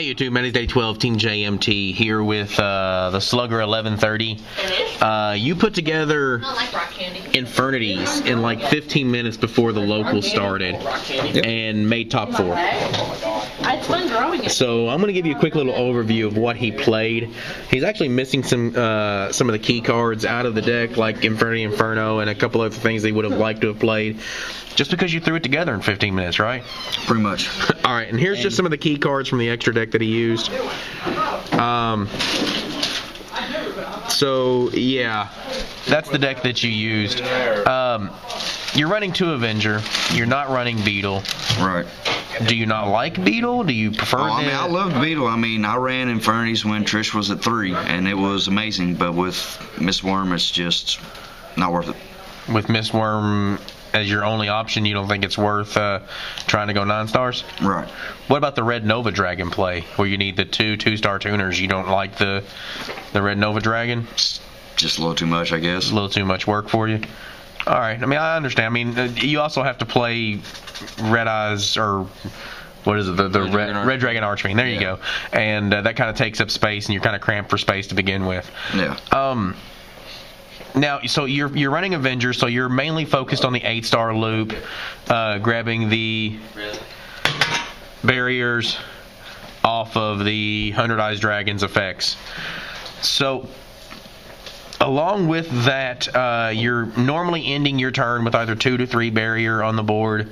Hey YouTube, man, it's Day 12, Team JMT here with the Slugger 1130. You put together Infernities in like 15 minutes before the local started and made top 4. It's fun growing it. So I'm going to give you a quick little overview of what he played. He's actually missing some of the key cards out of the deck, like Infernity, Inferno, and a couple other things he would have liked to have played. Just because you threw it together in 15 minutes, right? Pretty much. All right, and here's just some of the key cards from the extra deck that he used. So, yeah, that's the deck that you used. You're running 2 Avenger. You're not running Beetle. Right. Do you not like Beetle? Do you prefer I mean, I loved Beetle. I mean, I ran Infernities when Trish was at 3, and it was amazing. But with Miss Worm, it's just not worth it. With Miss Worm as your only option, you don't think it's worth trying to go 9 stars? Right. What about the Red Nova Dragon play, where you need the 2-star tuners? You don't like the Red Nova Dragon? Just a little too much, I guess. A little too much work for you? All right. I mean, I understand. I mean, you also have to play Red Eyes, or what is it? The Red Dragon Archfiend. There you go. And that kind of takes up space, and you're kind of cramped for space to begin with. Yeah. Now, so you're running Avenger, so you're mainly focused on the 8-star loop, grabbing the barriers off of the 100 Eyes Dragons effects. So, along with that, you're normally ending your turn with either 2 to 3 barrier on the board,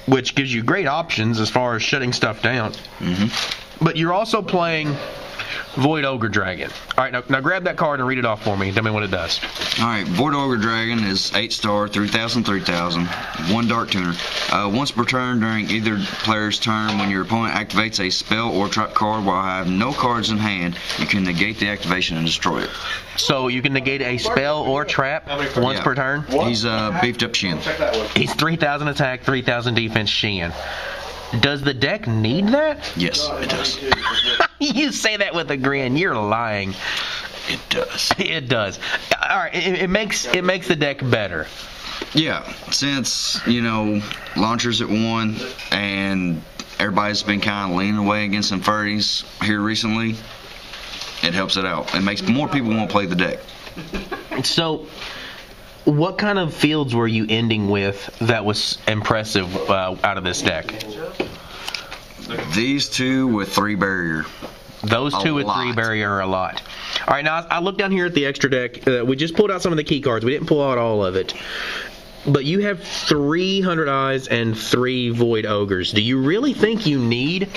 which gives you great options as far as shutting stuff down. Mm-hmm. But you're also playing Void Ogre Dragon. All right, now grab that card and read it off for me. Tell me what it does. All right, Void Ogre Dragon is 8-star, 3,000, 3,000, 1 Dark Tuner. Once per turn during either player's turn, when your opponent activates a spell or trap card while I have no cards in hand, you can negate the activation and destroy it. So you can negate a spell or trap once per turn? He's beefed up Shin. He's 3,000 attack, 3,000 defense Shin. Does the deck need that? Yes, it does. You say that with a grin. You're lying. It does. It does. All right. It makes the deck better. Yeah, since launchers at 1 and everybody's been kind of leaning away against Infernity here recently, it helps it out. It makes more people want to play the deck. So, what kind of fields were you ending with that was impressive out of this deck? These 2 with 3 barrier. Those 2 with 3 barrier are a lot. All right, now I look down here at the extra deck. We just pulled out some of the key cards. We didn't pull out all of it. But you have 300 Eyes and 3 Void Ogres. Do you really think you need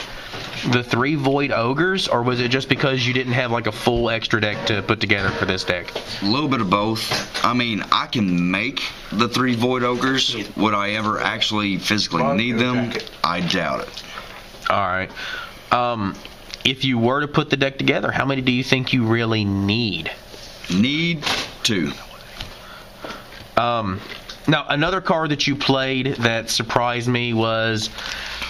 the 3 Void Ogres, or was it just because you didn't have like a full extra deck to put together for this deck? A little bit of both. I mean, I can make the 3 Void Ogres. Would I ever actually physically need them? I doubt it. All right. If you were to put the deck together, how many do you think you really need? Need 2. Now, another card that you played that surprised me was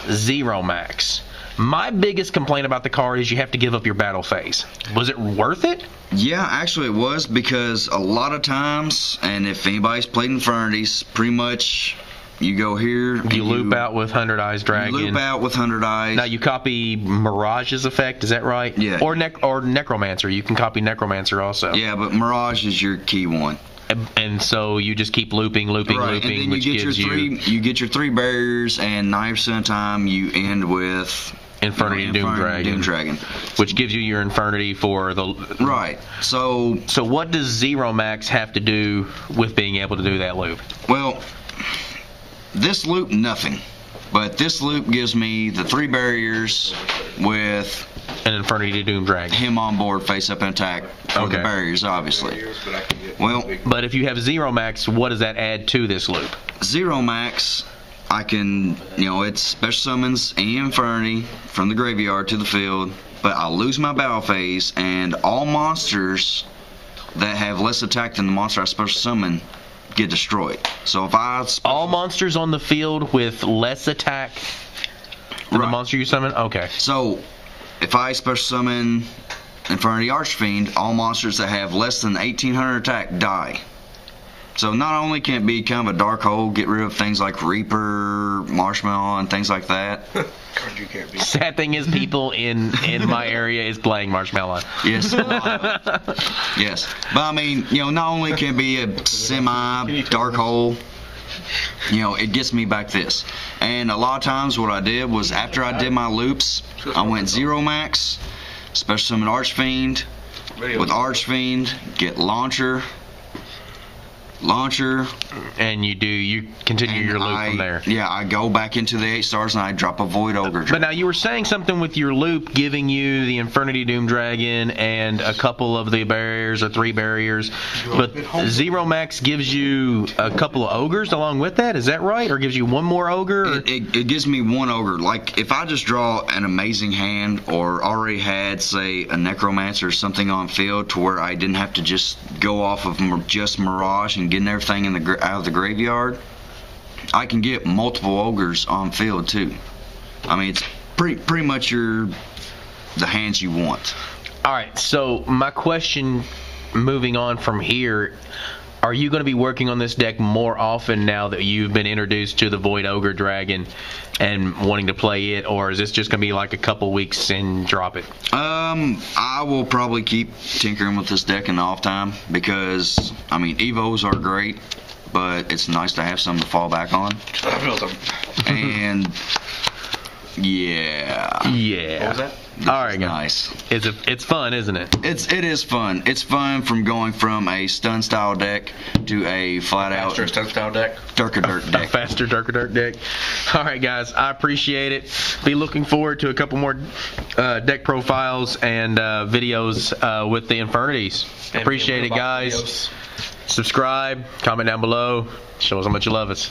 Zero Max. My biggest complaint about the card is you have to give up your battle phase. Was it worth it? Yeah, actually it was, because a lot of times, and if anybody's played Infernities, pretty much you go here. You loop out with 100 Eyes Dragon. You loop out with 100 Eyes. Now you copy Mirage's effect, is that right? Yeah. Or Necromancer. You can copy Necromancer also. Yeah, but Mirage is your key one. And so you just keep looping, right. And then which gives you get your 3 barriers, and 90% of the time you end with Infernity Doom Dragon, which gives you your Infernity for the right. So what does Zero Max have to do with being able to do that loop? Well, this loop nothing, but this loop gives me the 3 barriers with an Infernity Doom Dragon. Him on board, face up and attack for the barriers, obviously. Well, but if you have Zero Max, what does that add to this loop? Zero Max, I can, it's special summons any Infernity from the graveyard to the field, but I'll lose my battle phase, and all monsters that have less attack than the monster I special summon get destroyed. So if all monsters on the field with less attack than the monster you summon? Okay. So if I special summon Infernity Archfiend, all monsters that have less than 1,800 attack die. So not only can it be kind of a dark hole, get rid of things like Reaper, Marshmallow, and things like that. You can't be. Sad thing is, people in my area is playing Marshmallow. Yes. Yes. But I mean, not only can it be a semi-dark hole, it gets me back this. And a lot of times what I did was after I did my loops, I went 0 max, special summon Archfiend. With Archfiend, get Launcher, and you continue your loop from there. Yeah, I go back into the 8 stars and I drop a Void Ogre. But now you were saying something with your loop giving you the Infernity Doom Dragon and a couple of the barriers or 3 barriers, but 0 max gives you a couple of ogres along with that. Is that right? Or gives you one more ogre? It gives me 1 ogre. Like if I just draw an amazing hand or already had, say, a Necromancer or something on field to where I didn't have to just go off of just Mirage and getting everything out of the graveyard, I can get multiple ogres on field too. I mean, it's pretty much the hands you want. All right, so my question moving on from here, are you going to be working on this deck more often now that you've been introduced to the Void Ogre Dragon and wanting to play it, or is this just going to be like a couple weeks and drop it? I will probably keep tinkering with this deck in the off time because, I mean, Evos are great, but it's nice to have something to fall back on. I feel something. And yeah. Yeah. What was that? All right, nice. It's fun, isn't it? It is fun. It's fun from going from a stun style deck to a flat out Faster stun style deck. Darker Dirt deck. A faster, darker dirt deck. All right, guys, I appreciate it. Be looking forward to a couple more deck profiles and videos with the Infernities. Appreciate it, guys. Videos. Subscribe, comment down below, show us how much you love us.